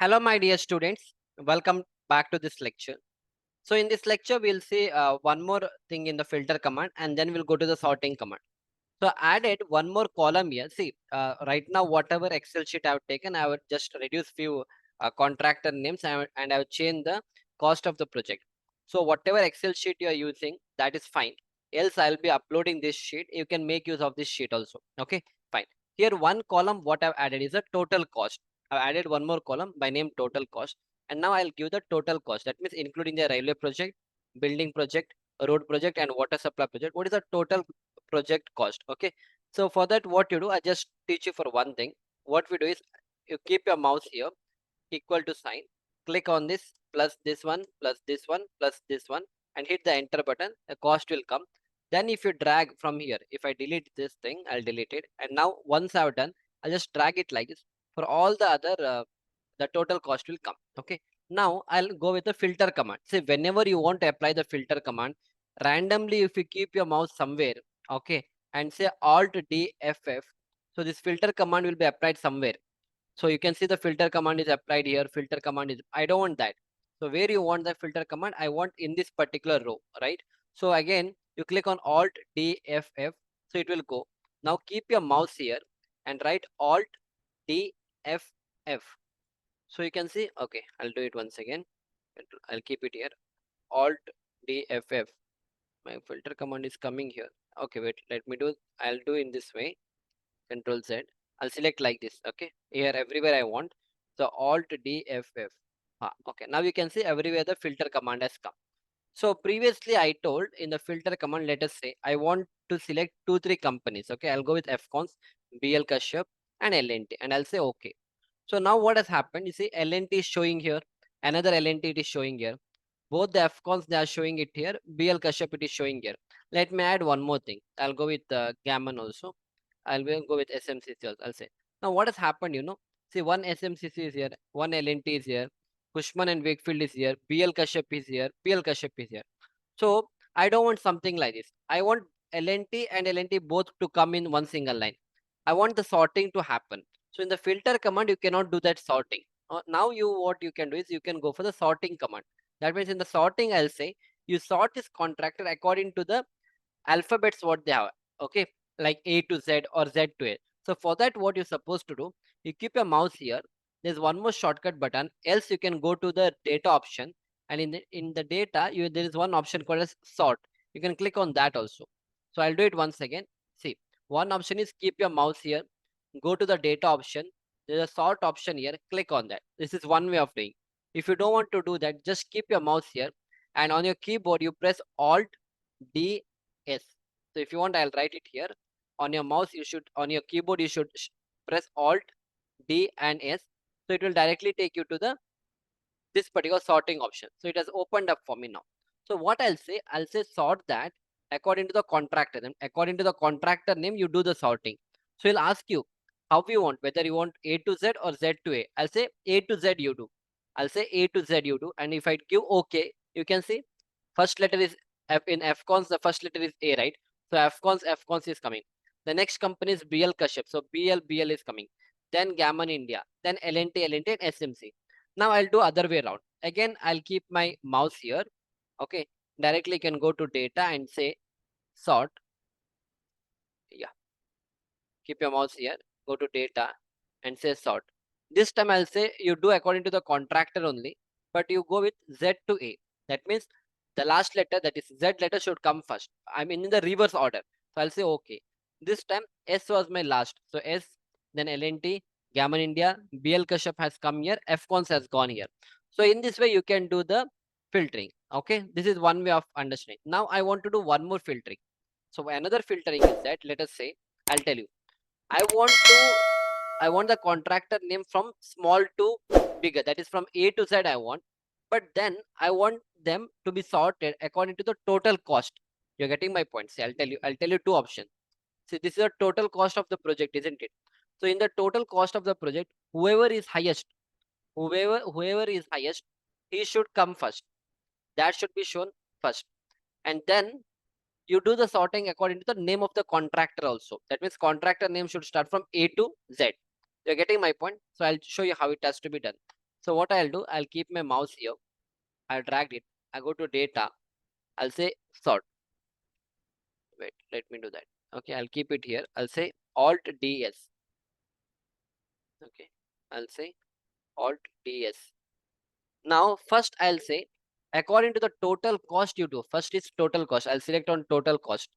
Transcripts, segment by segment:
Hello, my dear students. Welcome back to this lecture. So in this lecture, we'll see one more thing in the filter command, and then we'll go to the sorting command. So I added one more column here. See, right now, whatever Excel sheet I've taken, I would just reduce few contractor names and I would change the cost of the project. So whatever Excel sheet you are using, that is fine. Else I'll be uploading this sheet. You can make use of this sheet also. Okay, fine. Here one column what I've added is a total cost. I've added one more column by name total cost. And now I'll give the total cost. That means including the railway project, building project, road project, and water supply project. What is the total project cost? Okay, so for that, what you do, I just teach you for one thing. What we do is you keep your mouse here, equal to sign, click on this plus this one plus this one plus this one, and hit the enter button. The cost will come. Then if you drag from here, if I delete this thing, I'll delete it. And now once I've done, I'll just drag it like this. For all the other the total cost will come. Okay, now I'll go with the filter command. See, whenever you want to apply the filter command, randomly if you keep your mouse somewhere, okay, and say alt d ff, so this filter command will be applied somewhere. So you can see the filter command is applied here. Filter command is, I don't want that. So where you want the filter command, I want in this particular row, right? So again, you click on alt d ff, so it will go. Now keep your mouse here and write alt d f f. So you can see, okay, I'll do it once again. I'll keep it here, alt d f f. My filter command is coming here. Okay, wait, let me do, I'll do in this way. Control Z. I'll select like this. Okay, here everywhere I want. So alt d f f. Okay, now you can see everywhere the filter command has come. So previously I told in the filter command, let us say I want to select 2-3 companies. Okay, I'll go with FCons, 𝗏𝗃𝗃, and LNT, and I'll say okay. So now what has happened? You see LNT is showing here, another LNT it is showing here. Both the FCons they are showing it here, 𝗏𝗃𝗃 it is showing here. Let me add one more thing. I'll go with Gammon also. I'll go with SMCC also. I'll say now what has happened. See, one SMCC is here, one LNT is here, Cushman and Wakefield is here, 𝗏𝗃𝗃 is here, 𝗏𝗃𝗃 is here. So I don't want something like this. I want LNT and LNT both to come in one single line. I want the sorting to happen. So in the filter command, you cannot do that sorting. Now what you can do is you can go for the sorting command. That means in the sorting, I'll say you sort this contractor according to the alphabets what they have. Okay, like A to Z or Z to A. So for that, what you're supposed to do, you keep your mouse here. There's one more shortcut button. Else you can go to the data option, and in the data, there is one option called as sort. You can click on that also. So I'll do it once again. See, one option is keep your mouse here. Go to the data option. There's a sort option here. Click on that. This is one way of doing. If you don't want to do that, just keep your mouse here, and on your keyboard you press Alt D S. So if you want, I'll write it here. On your mouse, on your keyboard, you should press Alt D and S. So it will directly take you to this particular sorting option. So it has opened up for me now. So what I'll say sort that according to the contractor name. According to the contractor name, you do the sorting. So he'll ask you how you want, whether you want A to Z or Z to A. I'll say A to Z you do. I'll say A to Z you do. And if I give OK, you can see first letter is F. In FCons, the first letter is A, right? So FCons is coming. The next company is 𝗏𝗃𝗃. So BL is coming. Then Gammon India. Then LNT, and SMC. Now I'll do other way around. Again, I'll keep my mouse here. Okay. Directly you can go to data and say sort. Yeah. Keep your mouse here. Go to data and say sort. This time I'll say you do according to the contractor only, but you go with Z to A. That means the last letter, that is Z letter, should come first. I mean in the reverse order. So I'll say okay. This time S was my last. So S, then LNT, Gammon India, 𝗏𝗃𝗃 has come here, FCons has gone here. So in this way you can do the filtering. Okay, this is one way of understanding. Now I want to do one more filtering. So another filtering is that, let us say, I'll tell you, I want the contractor name from small to bigger. That is from A to Z I want. But then I want them to be sorted according to the total cost. You're getting my point. See, I'll tell you two options. See, this is the total cost of the project, isn't it? So in the total cost of the project, whoever is highest, he should come first. That should be shown first. And then you do the sorting according to the name of the contractor also. That means contractor name should start from A to Z. You're getting my point? So I'll show you how it has to be done. So what I'll do, I'll keep my mouse here. I'll drag it. I go to data. I'll say sort. Wait, let me do that. Okay, I'll keep it here. I'll say Alt DS. Okay, I'll say Alt DS. Now, first I'll say, according to the total cost you do. First is total cost. I'll select on total cost.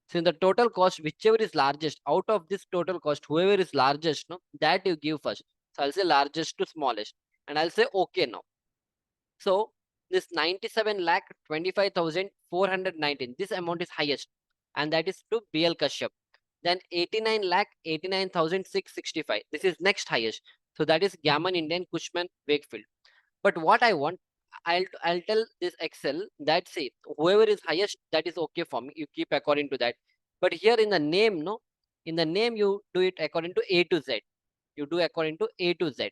So in the total cost, whichever is largest, out of this total cost, whoever is largest, no, that you give first. So I'll say largest to smallest. And I'll say okay now. So this 97 lakh 25,419, this amount is highest. And that is to BL Kashyap. Then 89 lakh 89,665. This is next highest. So that is Gammon Indian Cushman Wakefield. But what I want, I'll tell this Excel that say whoever is highest, that is okay for me. You keep according to that. But here in the name, no, in the name you do it according to A to Z. You do according to A to Z.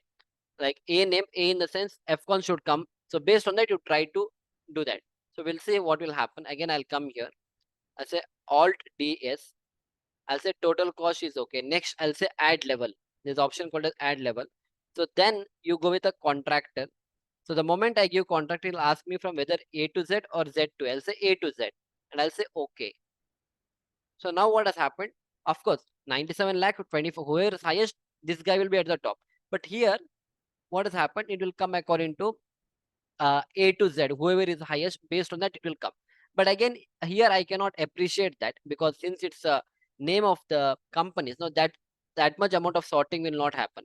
Like A name, A in the sense F1 should come. So based on that, you try to do that. So we'll see what will happen. Again, I'll come here. I'll say Alt DS. I'll say total cost is okay. Next, I'll say add level. There's option called as add level. So then you go with a contractor. So the moment I give contract, it'll ask me from whether A to Z or Z to. I'll say A to Z. And I'll say okay. So now what has happened? Of course, 97 lakh 24. Whoever is highest, this guy will be at the top. But here, what has happened? It will come according to A to Z. Whoever is highest, based on that, it will come. But again, here I cannot appreciate that, because since it's a name of the companies, no, that much amount of sorting will not happen.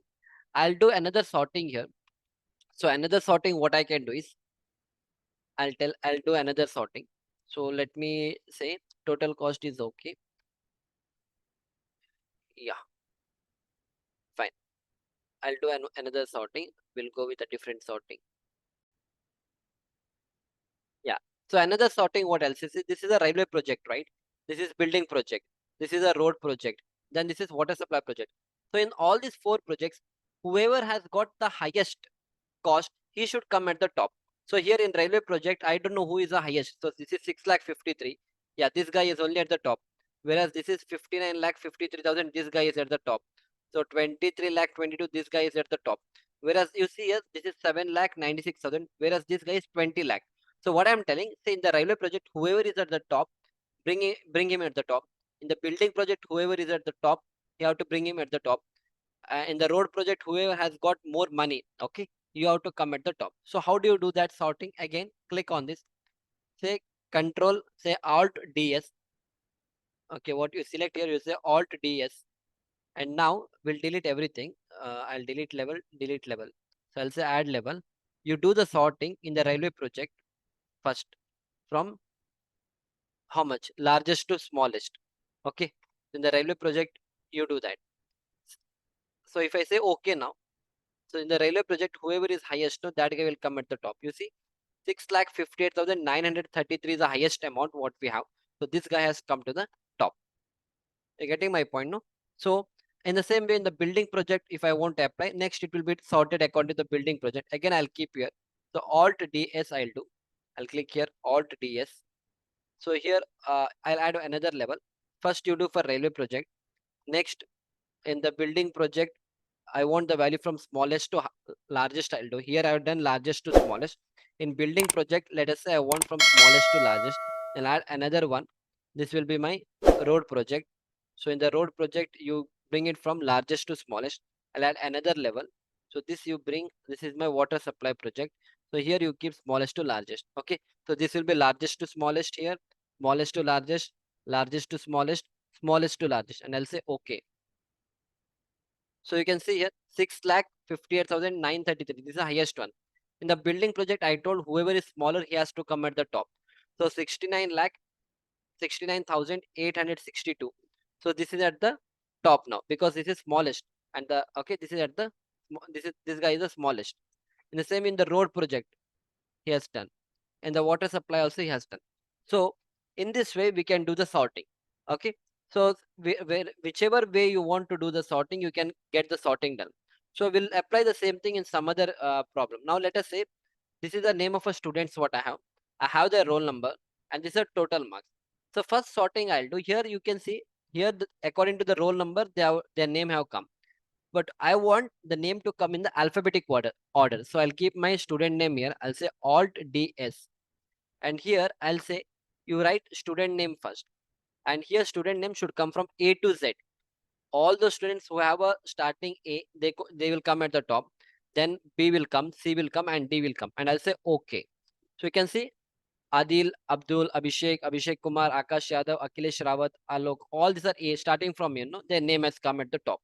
I'll do another sorting here. So another sorting, what I can do is, I'll do another sorting. So let me say total cost is okay. Yeah, fine. I'll do another sorting. We'll go with a different sorting. Yeah. So another sorting, what else is it? This is a railway project, right? This is building project. This is a road project. Then this is water supply project. So in all these four projects, whoever has got the highest cost, he should come at the top. So here in railway project, I don't know who is the highest. So this is 6 lakh 53. Yeah, this guy is only at the top. Whereas this is 59 lakh 53,000. This guy is at the top. So 23 lakh 22. This guy is at the top. Whereas you see here, this is 7 lakh 96,000. Whereas this guy is 20 lakh. So what I'm telling, say in the railway project, whoever is at the top, bring him at the top. In the building project, whoever is at the top, you have to bring him at the top. In the road project, whoever has got more money, okay, you have to come at the top. So how do you do that sorting? Again, click on this, say control, say Alt DS. Okay, what you select here, you say Alt DS. And now we'll delete everything. I'll delete level. So I'll say add level. You do the sorting in the railway project first, from how much? Largest to smallest. Okay. In the railway project, you do that. So if I say okay now, so in the railway project, whoever is highest, no, that guy will come at the top. You see, 6,58,933 is the highest amount what we have. So this guy has come to the top. You're getting my point, no? So in the same way, in the building project, if I want to apply, next it will be sorted according to the building project. Again, I'll keep here. So Alt DS I'll do. I'll click here, Alt DS. So here I'll add another level. First you do for railway project. Next, in the building project, I want the value from smallest to largest. I'll do. Here I have done largest to smallest. In building project, let us say I want from smallest to largest. I'll add another one. This will be my road project. So in the road project, you bring it from largest to smallest. I'll add another level. So this you bring, this is my water supply project. So here you keep smallest to largest. Okay. So this will be largest to smallest here, smallest to largest, largest to smallest, smallest to largest. And I'll say okay. So you can see here 6,58,933. This is the highest one. In the building project, I told whoever is smaller, he has to come at the top. So 69,862. So this is at the top now, because this is smallest. And the okay, this is at the this guy is the smallest. In the same, in the road project, he has done. And the water supply also he has done. So in this way, we can do the sorting. Okay. So whichever way you want to do the sorting, you can get the sorting done. So we'll apply the same thing in some other problem. Now let us say this is the name of a students what I have. I have their roll number and this is total marks. So first sorting I'll do. Here you can see here according to the roll number, their name have come. but I want the name to come in the alphabetic order. So I'll keep my student name here. I'll say Alt DS. And here I'll say you write student name first. And here student name should come from A to Z. All the students who have a starting A, they will come at the top. Then B will come, C will come, and D will come. And I'll say OK. So you can see Adil, Abdul, Abhishek Kumar, Akash Yadav, Akhilesh Rawat, Alok. All these are A starting from, their name has come at the top.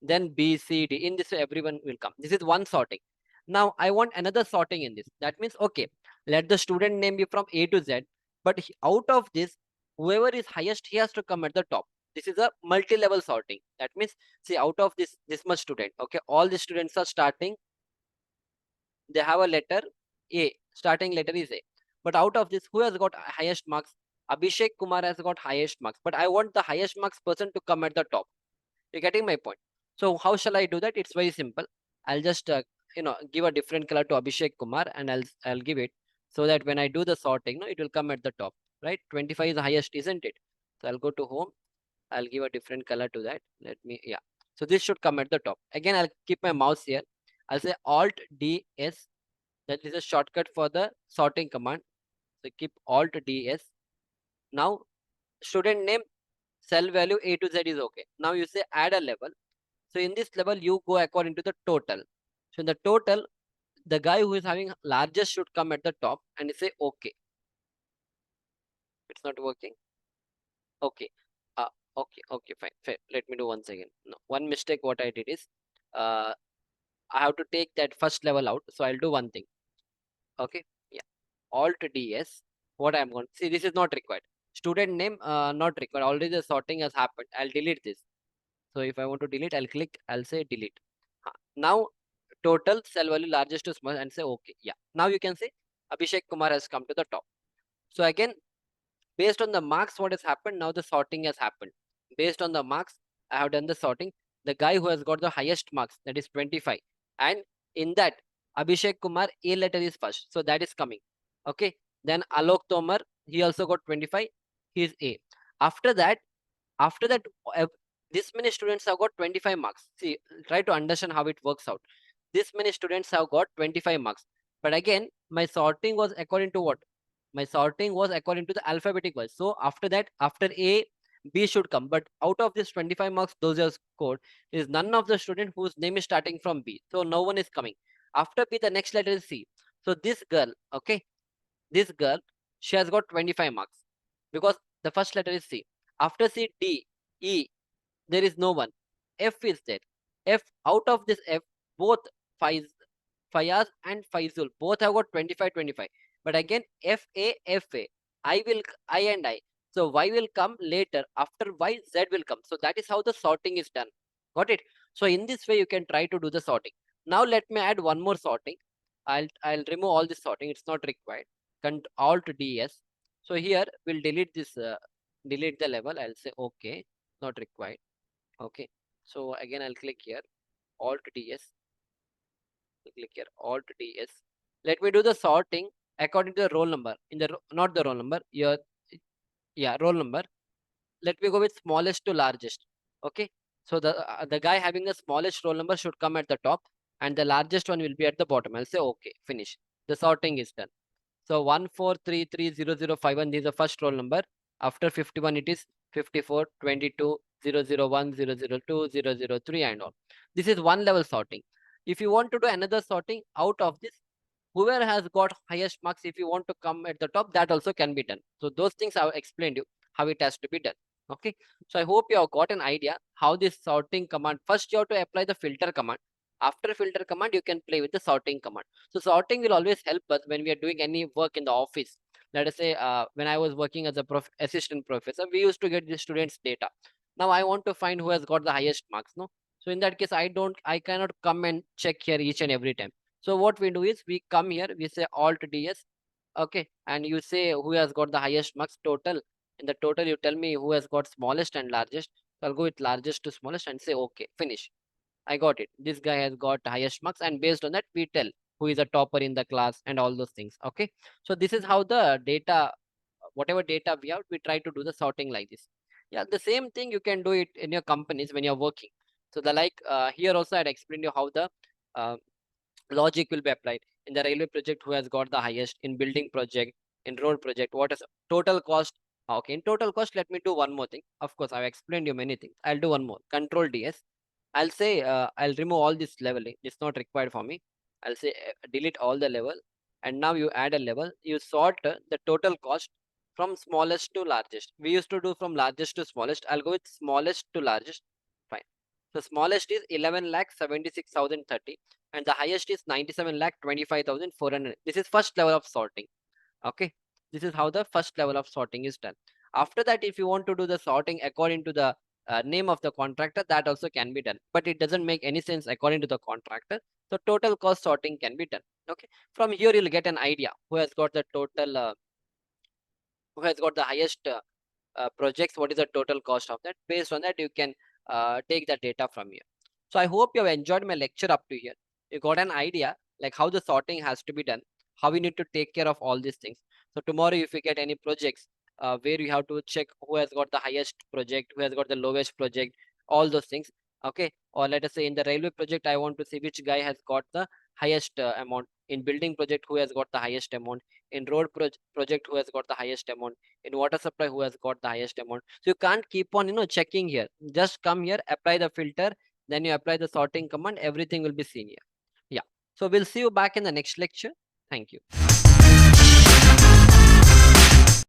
Then B, C, D. In this way, everyone will come. This is one sorting. Now, I want another sorting in this. That means, okay, let the student name be from A to Z. But out of this, whoever is highest, he has to come at the top. This is a multi-level sorting. That means, see, out of this much student, okay, all the students are starting. They have a letter A. Starting letter is A. But out of this, who has got highest marks? Abhishek Kumar has got highest marks. But I want the highest marks person to come at the top. You're getting my point. So how shall I do that? It's very simple. I'll just give a different color to Abhishek Kumar, and I'll give it so that when I do the sorting, it will come at the top, right? 25 is the highest, isn't it? So I'll go to home. I'll give a different color to that. Yeah. So this should come at the top. Again, I'll keep my mouse here. I'll say Alt DS. That is a shortcut for the sorting command. So keep Alt DS. Now student name, cell value A to Z is okay. Now you say add a level. So in this level, you go according to the total. So in the total, the guy who is having largest should come at the top, and you say okay. It's not working. Okay. Okay, fine. Let me do once again. No, one mistake what I did is, I have to take that first level out. So I'll do one thing. Okay. Yeah. Alt DS. What I'm going to see, this is not required. Student name, not required. Already the sorting has happened. I'll delete this. So if I want to delete, I'll say delete. Now total cell value largest to small and say okay. Yeah. Now you can see Abhishek Kumar has come to the top. So again, based on the marks, what has happened? Now the sorting has happened. Based on the marks, I have done the sorting. The guy who has got the highest marks, that is 25. And in that, Abhishek Kumar, A letter is first. So that is coming. Okay. Then Alok Tomar, he also got 25. He is A. After that, this many students have got 25 marks. See, try to understand how it works out. This many students have got 25 marks. But again, my sorting was according to what? My sorting was according to the alphabetic wise. So after that, after A, B should come. But out of this 25 marks, those are scored, is none of the student whose name is starting from B. So no one is coming. After B, the next letter is C. So this girl, okay, this girl, she has got 25 marks because the first letter is C. After C, D, E, there is no one. F is there. F, out of this F, both Fayaz and Faizul both have got 25. But again, FA, I and I. So Y will come later. After Y, Z will come. So that is how the sorting is done. Got it? So in this way, you can try to do the sorting. Now let me add one more sorting. I'll remove all this sorting. It's not required. Alt DS. So here we'll delete this. Delete the level. I'll say okay. Not required. Okay. So again, I'll click here. Alt DS. Click here. Alt DS. Let me do the sorting according to the roll number. Not the roll number. Roll number. Let me go with smallest to largest. Okay. So the guy having the smallest roll number should come at the top, and the largest one will be at the bottom. I'll say okay. Finish. The sorting is done. So 1433005, this is the first roll number. After 51, it is 54, 22, 001, 002, 003, and all. This is one level sorting. If you want to do another sorting out of this, whoever has got highest marks, if you want to come at the top, that also can be done. So those things I have explained you how it has to be done. Okay. So I hope you have got an idea how this sorting command. First, you have to apply the filter command. After filter command, you can play with the sorting command. So sorting will always help us when we are doing any work in the office. Let us say when I was working as a assistant professor, we used to get the students' data. Now I want to find who has got the highest marks. No. So in that case, I cannot come and check here each and every time. So what we do is we come here, we say Alt DS, okay, and you say who has got the highest marks total. In the total, you tell me who has got smallest and largest. So I'll go with largest to smallest and say okay, finish. I got it. This guy has got highest marks, and based on that, we tell who is a topper in the class and all those things. Okay. So this is how the data, whatever data we have, we try to do the sorting like this. Yeah, the same thing you can do it in your companies when you're working. So the here also I had explained you how the uh, logic will be applied in the railway project, who has got the highest, in building project, in road project, what is total cost. Okay, in total cost, let me do one more thing. Of course, I've explained you many things. I'll do one more. Control DS. I'll say I'll remove all this leveling. It's not required for me. I'll say delete all the level, and now you add a level. You sort the total cost from smallest to largest. We used to do from largest to smallest. I'll go with smallest to largest. Fine. So smallest is 11,76,030 and the highest is 97,25,400. This is first level of sorting. Okay, this is how the first level of sorting is done. After that, if you want to do the sorting according to the name of the contractor, that also can be done, but it doesn't make any sense according to the contractor. So total cost sorting can be done. Okay, from here you'll get an idea who has got the total who has got the highest projects, what is the total cost of that. Based on that, you can take the data from here. So I hope you have enjoyed my lecture up to here. You got an idea like how the sorting has to be done, how we need to take care of all these things. So tomorrow, if you get any projects where you have to check who has got the highest project, who has got the lowest project, all those things. Okay, or let us say in the railway project, I want to see which guy has got the highest amount. In building project, who has got the highest amount. In road project, who has got the highest amount. In water supply, who has got the highest amount. So you can't keep on checking here. Just come here, apply the filter, then you apply the sorting command, everything will be seen here. Yeah, so we'll see you back in the next lecture. Thank you.